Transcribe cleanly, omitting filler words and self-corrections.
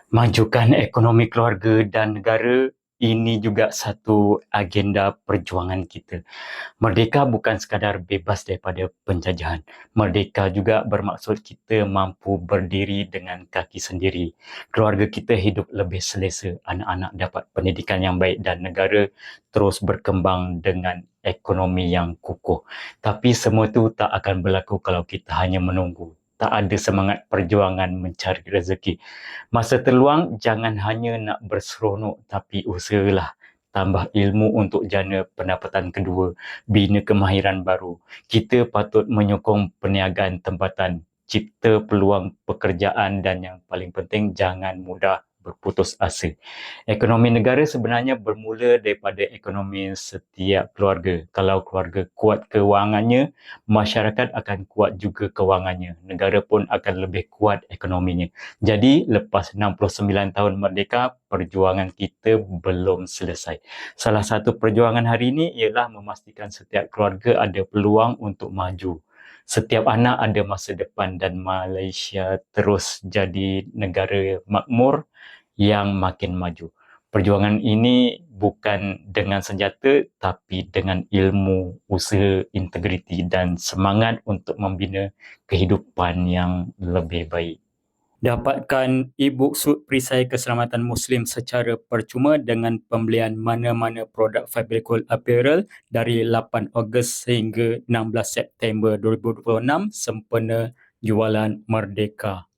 Majukan ekonomi keluarga dan negara, ini juga satu agenda perjuangan kita. Merdeka bukan sekadar bebas daripada penjajahan. Merdeka juga bermaksud kita mampu berdiri dengan kaki sendiri. Keluarga kita hidup lebih selesa, anak-anak dapat pendidikan yang baik dan negara terus berkembang dengan ekonomi yang kukuh. Tapi semua itu tak akan berlaku kalau kita hanya menunggu. Tak ada semangat perjuangan mencari rezeki. Masa terluang, jangan hanya nak berseronok tapi usahalah tambah ilmu untuk jana pendapatan kedua, bina kemahiran baru. Kita patut menyokong perniagaan tempatan, cipta peluang pekerjaan dan yang paling penting jangan mudah berputus asa. Ekonomi negara sebenarnya bermula daripada ekonomi setiap keluarga. Kalau keluarga kuat kewangannya, masyarakat akan kuat juga kewangannya. Negara pun akan lebih kuat ekonominya. Jadi, lepas 69 tahun merdeka, perjuangan kita belum selesai. Salah satu perjuangan hari ini ialah memastikan setiap keluarga ada peluang untuk maju. Setiap anak ada masa depan dan Malaysia terus jadi negara makmur yang makin maju. Perjuangan ini bukan dengan senjata tapi dengan ilmu, usaha, integriti dan semangat untuk membina kehidupan yang lebih baik. Dapatkan e-book Sud Perisai Keselamatan Muslim secara percuma dengan pembelian mana-mana produk Fabricol Apparel dari 8 Ogos sehingga 16 September 2026 sempena jualan Merdeka.